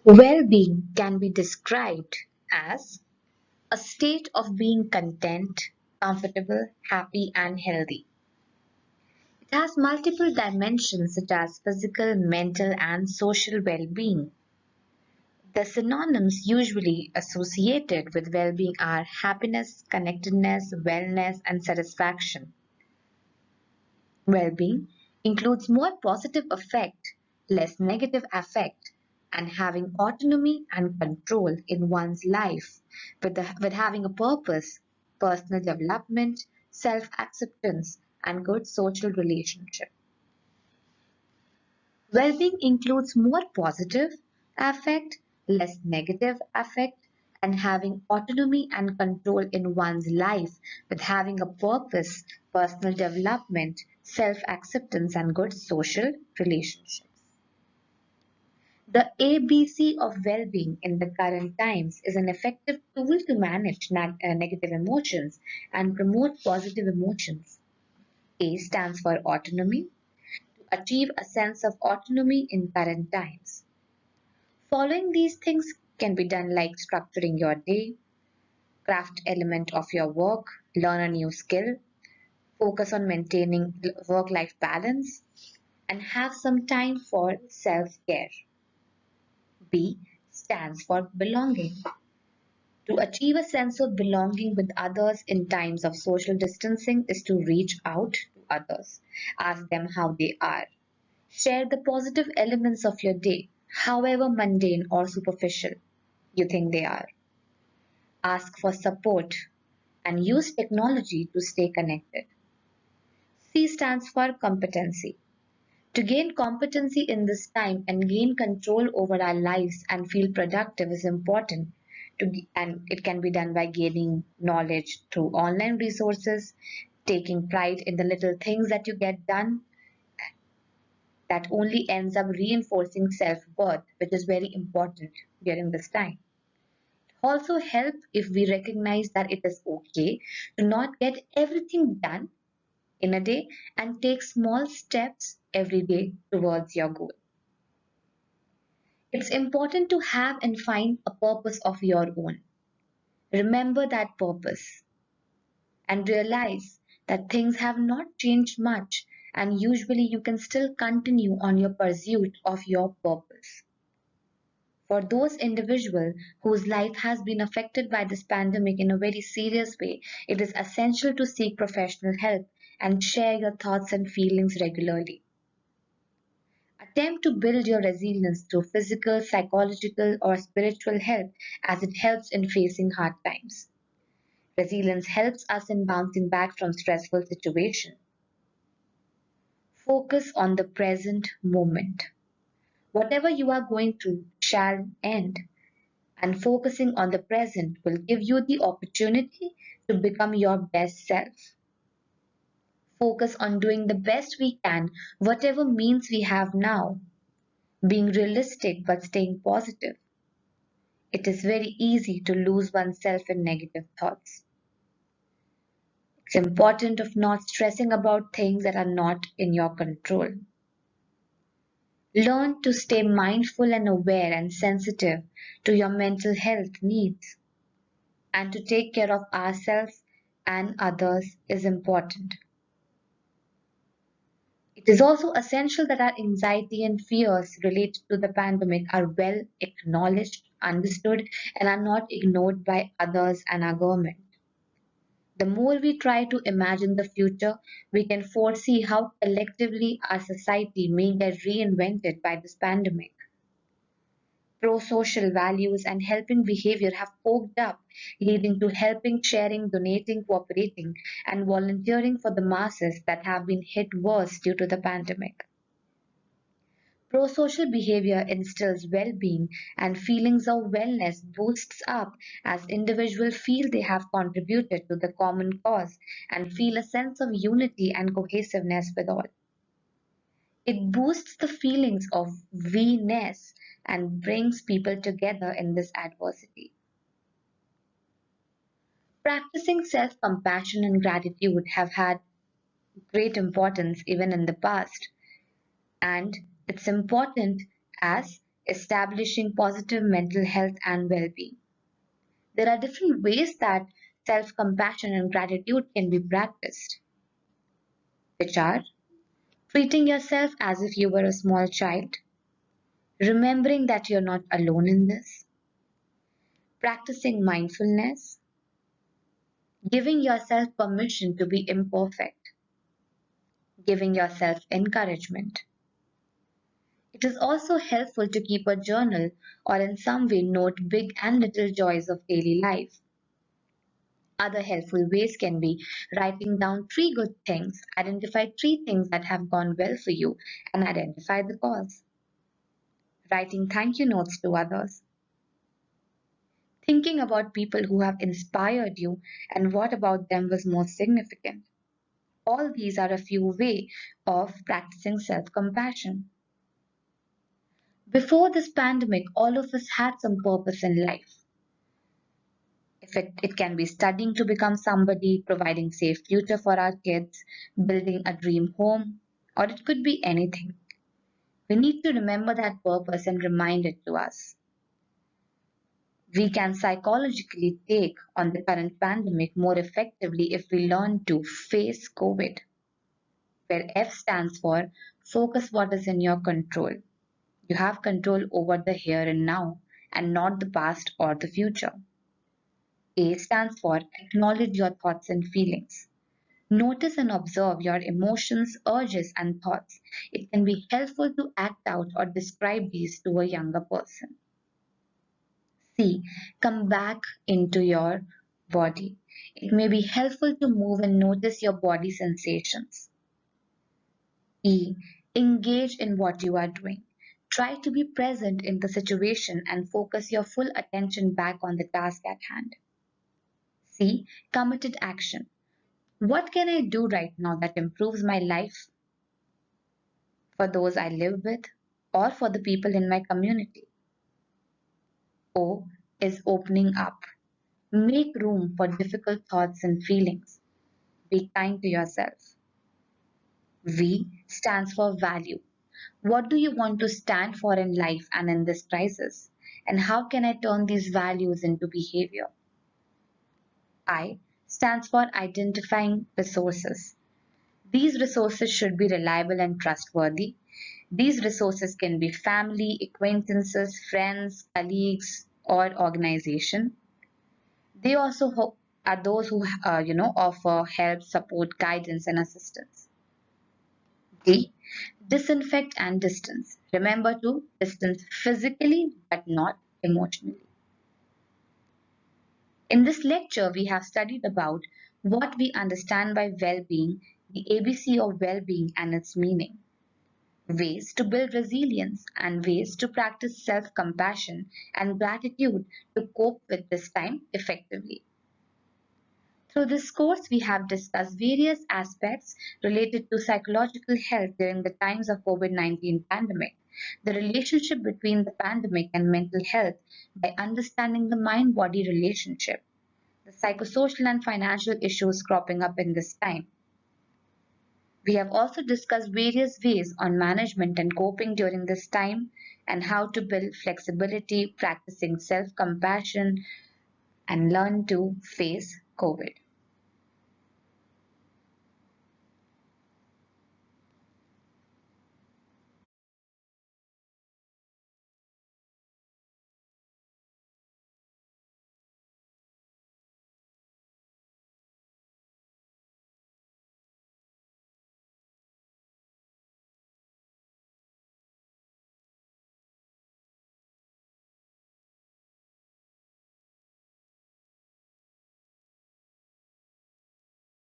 Well-being can be described as a state of being content, comfortable, happy, and healthy. It has multiple dimensions such as physical, mental, and social well-being. The synonyms usually associated with well-being are happiness, connectedness, wellness, and satisfaction. Well-being includes more positive affect, less negative affect, and having autonomy and control in one's life with having a purpose, personal development, self-acceptance, and good social relationship. Well-being includes more positive affect, less negative affect, and having autonomy and control in one's life with having a purpose, personal development, self-acceptance, and good social relationships. The ABC of well-being in the current times is an effective tool to manage negative emotions and promote positive emotions. A stands for autonomy, to achieve a sense of autonomy in current times. Following these things can be done like structuring your day, craft element of your work, learn a new skill, focus on maintaining work-life balance, and have some time for self-care. B stands for belonging. To achieve a sense of belonging with others in times of social distancing is to reach out to others, ask them how they are, share the positive elements of your day, however mundane or superficial you think they are. Ask for support and use technology to stay connected. C stands for competency. To gain competency in this time and gain control over our lives and feel productive is important. And it can be done by gaining knowledge through online resources, taking pride in the little things that you get done, that only ends up reinforcing self-worth, which is very important during this time. Also help if we recognize that it is okay to not get everything done in a day and take small steps every day towards your goal. It's important to have and find a purpose of your own. Remember that purpose and realize that things have not changed much, and usually you can still continue on your pursuit of your purpose. For those individuals whose life has been affected by this pandemic in a very serious way, it is essential to seek professional help and share your thoughts and feelings regularly. Attempt to build your resilience through physical, psychological, or spiritual help as it helps in facing hard times. Resilience helps us in bouncing back from stressful situations. Focus on the present moment. Whatever you are going through shall end, and focusing on the present will give you the opportunity to become your best self. Focus on doing the best we can, whatever means we have now, being realistic but staying positive. It is very easy to lose oneself in negative thoughts. It's important of not stressing about things that are not in your control. Learn to stay mindful and aware and sensitive to your mental health needs, and to take care of ourselves and others is important. It is also essential that our anxiety and fears related to the pandemic are well acknowledged, understood, and are not ignored by others and our government. The more we try to imagine the future, we can foresee how collectively our society may get reinvented by this pandemic. Pro-social values and helping behavior have poked up, leading to helping, sharing, donating, cooperating, and volunteering for the masses that have been hit worse due to the pandemic. Pro-social behavior instills well-being and feelings of wellness boosts up as individuals feel they have contributed to the common cause and feel a sense of unity and cohesiveness with all. It boosts the feelings of we-ness and brings people together in this adversity. Practicing self-compassion and gratitude have had great importance even in the past, and it's important as establishing positive mental health and well-being. There are different ways that self-compassion and gratitude can be practiced, which are treating yourself as if you were a small child, remembering that you're not alone in this, practicing mindfulness, giving yourself permission to be imperfect, giving yourself encouragement. It is also helpful to keep a journal or in some way note big and little joys of daily life. Other helpful ways can be writing down three good things, identify three things that have gone well for you, and identify the cause. Writing thank you notes to others. Thinking about people who have inspired you and what about them was most significant. All these are a few ways of practicing self-compassion. Before this pandemic, all of us had some purpose in life. If it can be studying to become somebody, providing safe future for our kids, building a dream home, or it could be anything. We need to remember that purpose and remind it to us. We can psychologically take on the current pandemic more effectively if we learn to face COVID, where F stands for focus what is in your control. You have control over the here and now and not the past or the future. A stands for acknowledge your thoughts and feelings. Notice and observe your emotions, urges, and thoughts. It can be helpful to act out or describe these to a younger person. C. Come back into your body. It may be helpful to move and notice your body sensations. E. Engage in what you are doing. Try to be present in the situation and focus your full attention back on the task at hand. C. Committed action. What can I do right now that improves my life for those I live with or for the people in my community? O is opening up. Make room for difficult thoughts and feelings. Be kind to yourself. V stands for value. What do you want to stand for in life and in this crisis? And how can I turn these values into behavior? I stands for identifying resources. These resources should be reliable and trustworthy. These resources can be family, acquaintances, friends, colleagues, or organization. They also are those who offer help, support, guidance, and assistance. D. Disinfect and distance. Remember to distance physically but not emotionally. In this lecture, we have studied about what we understand by well-being, the ABC of well-being and its meaning, ways to build resilience, and ways to practice self-compassion and gratitude to cope with this time effectively. Through this course, we have discussed various aspects related to psychological health during the times of COVID-19 pandemic, the relationship between the pandemic and mental health by understanding the mind-body relationship, the psychosocial and financial issues cropping up in this time. We have also discussed various ways on management and coping during this time and how to build flexibility, practicing self-compassion, and learn to face COVID.